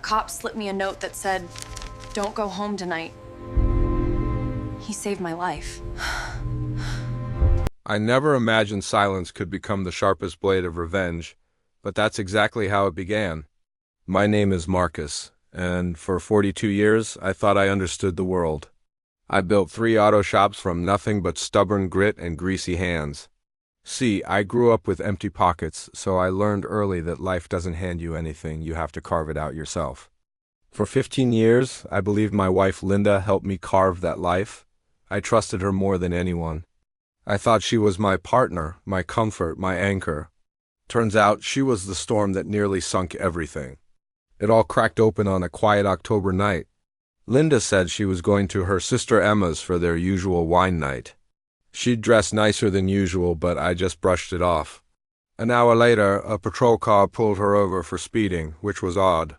cop slipped me a note that said, "Don't go home tonight." He saved my life. I never imagined silence could become the sharpest blade of revenge, but that's exactly how it began. My name is Marcus, and for 42 years, I thought I understood the world. I built 3 auto shops from nothing but stubborn grit and greasy hands. See, I grew up with empty pockets, so I learned early that life doesn't hand you anything, you have to carve it out yourself. For 15 years, I believed my wife Linda helped me carve that life. I trusted her more than anyone. I thought she was my partner, my comfort, my anchor. Turns out she was the storm that nearly sunk everything. It all cracked open on a quiet October night. Linda said she was going to her sister Emma's for their usual wine night. She'd dressed nicer than usual, but I just brushed it off. An hour later, a patrol car pulled her over for speeding, which was odd,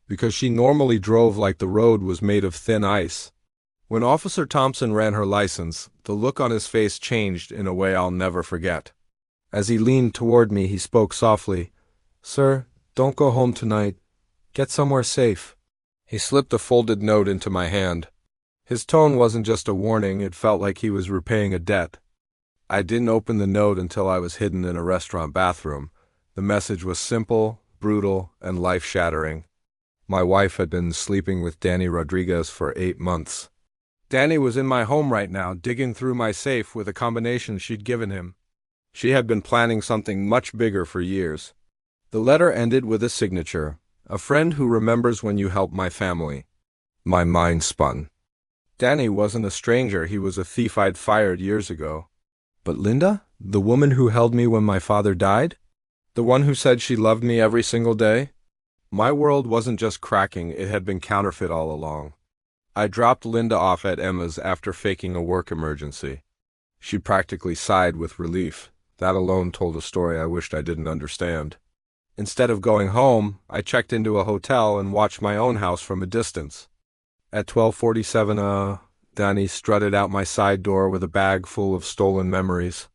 because she normally drove like the road was made of thin ice. When Officer Thompson ran her license, the look on his face changed in a way I'll never forget. As he leaned toward me, he spoke softly. "Sir, don't go home tonight. Get somewhere safe." He slipped a folded note into my hand. His tone wasn't just a warning, it felt like he was repaying a debt. I didn't open the note until I was hidden in a restaurant bathroom. The message was simple, brutal, and life-shattering. My wife had been sleeping with Danny Rodriguez for 8 months. Danny was in my home right now, digging through my safe with a combination she'd given him. She had been planning something much bigger for years. The letter ended with a signature. "A friend who remembers when you helped my family." My mind spun. Danny wasn't a stranger, he was a thief I'd fired years ago. But Linda? The woman who held me when my father died? The one who said she loved me every single day? My world wasn't just cracking, it had been counterfeit all along. I dropped Linda off at Emma's after faking a work emergency. She practically sighed with relief. That alone told a story I wished I didn't understand. Instead of going home, I checked into a hotel and watched my own house from a distance. At 12:47, Danny strutted out my side door with a bag full of stolen memories.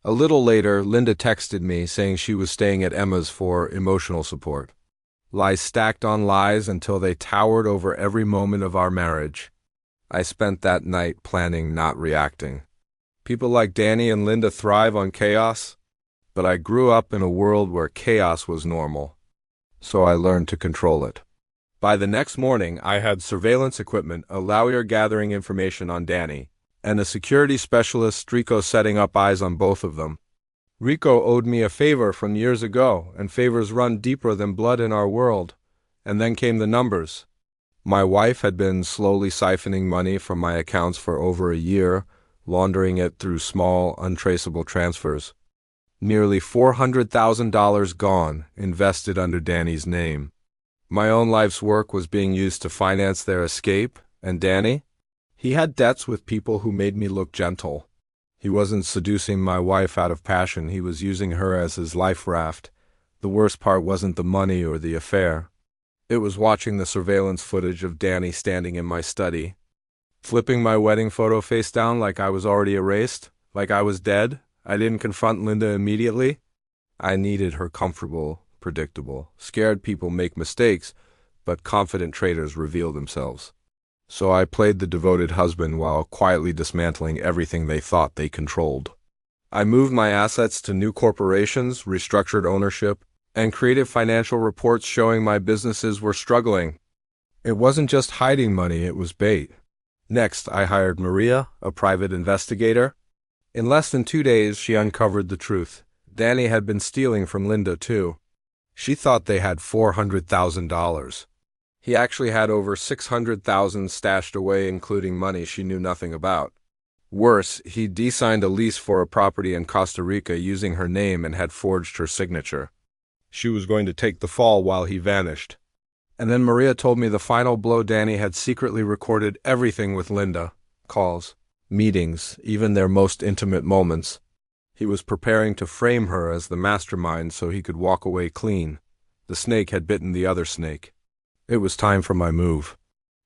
A little later, Linda texted me saying she was staying at Emma's for emotional support. Lies stacked on lies until they towered over every moment of our marriage. I spent that night planning, not reacting. People like Danny and Linda thrive on chaos, but I grew up in a world where chaos was normal, so I learned to control it. By the next morning, I had surveillance equipment, a lawyer gathering information on Danny, and a security specialist, Rico, setting up eyes on both of them. Rico owed me a favor from years ago, and favors run deeper than blood in our world. And then came the numbers. My wife had been slowly siphoning money from my accounts for over a year, laundering it through small, untraceable transfers. Nearly $400,000 gone, invested under Danny's name. My own life's work was being used to finance their escape, and Danny? He had debts with people who made me look gentle. He wasn't seducing my wife out of passion, he was using her as his life raft. The worst part wasn't the money or the affair. It was watching the surveillance footage of Danny standing in my study, flipping my wedding photo face down like I was already erased, like I was dead. I didn't confront Linda immediately. I needed her comfortable, predictable. Scared people make mistakes, but confident traitors reveal themselves. So I played the devoted husband while quietly dismantling everything they thought they controlled. I moved my assets to new corporations, restructured ownership, and created financial reports showing my businesses were struggling. It wasn't just hiding money, it was bait. Next, I hired Maria, a private investigator. In less than 2 days, she uncovered the truth. Danny had been stealing from Linda, too. She thought they had $400,000. He actually had over $600,000 stashed away, including money she knew nothing about. Worse, he de-signed a lease for a property in Costa Rica using her name and had forged her signature. She was going to take the fall while he vanished. And then Maria told me the final blow: Danny had secretly recorded everything with Linda. Calls, meetings, even their most intimate moments. He was preparing to frame her as the mastermind so he could walk away clean. The snake had bitten the other snake. It was time for my move.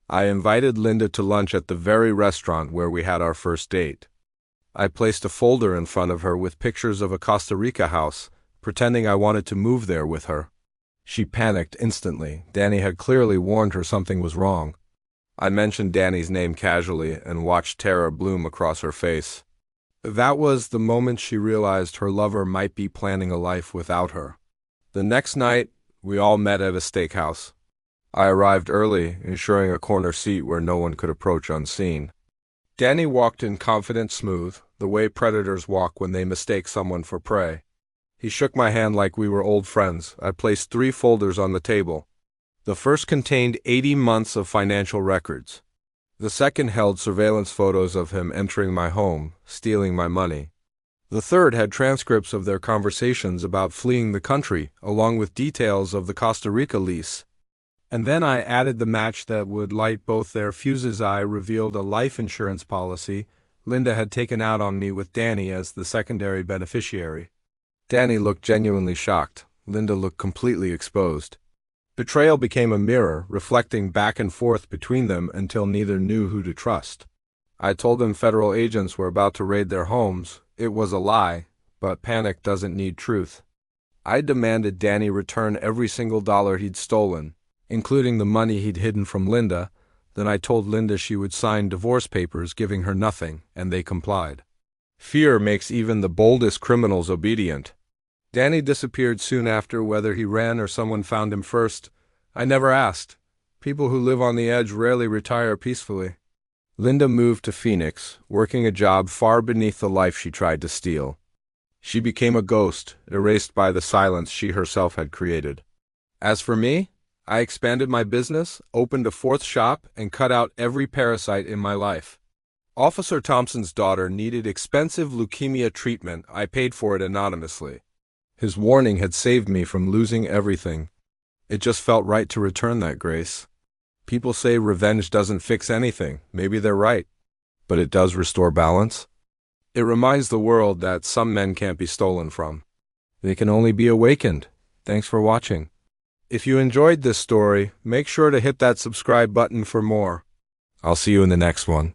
I invited Linda to lunch at the very restaurant where we had our first date. I placed a folder in front of her with pictures of a Costa Rica house, pretending I wanted to move there with her. She panicked instantly. Danny had clearly warned her something was wrong. I mentioned Danny's name casually and watched terror bloom across her face. That was the moment she realized her lover might be planning a life without her. The next night, we all met at a steakhouse. I arrived early, ensuring a corner seat where no one could approach unseen. Danny walked in confident, smooth, the way predators walk when they mistake someone for prey. He shook my hand like we were old friends. I placed 3 folders on the table. The first contained 80 months of financial records. The second held surveillance photos of him entering my home, stealing my money. The third had transcripts of their conversations about fleeing the country, along with details of the Costa Rica lease. And then I added the match that would light both their fuses. I revealed a life insurance policy Linda had taken out on me with Danny as the secondary beneficiary. Danny looked genuinely shocked. Linda looked completely exposed. Betrayal became a mirror, reflecting back and forth between them until neither knew who to trust. I told them federal agents were about to raid their homes. It was a lie, but panic doesn't need truth. I demanded Danny return every single dollar he'd stolen, including the money he'd hidden from Linda. Then I told Linda she would sign divorce papers giving her nothing, and they complied. Fear makes even the boldest criminals obedient. Danny disappeared soon after. Whether he ran or someone found him first, I never asked. People who live on the edge rarely retire peacefully. Linda moved to Phoenix, working a job far beneath the life she tried to steal. She became a ghost, erased by the silence she herself had created. As for me, I expanded my business, opened a 4th shop, and cut out every parasite in my life. Officer Thompson's daughter needed expensive leukemia treatment. I paid for it anonymously. His warning had saved me from losing everything. It just felt right to return that grace. People say revenge doesn't fix anything. Maybe they're right. But it does restore balance. It reminds the world that some men can't be stolen from. They can only be awakened. Thanks for watching. If you enjoyed this story, make sure to hit that subscribe button for more. I'll see you in the next one.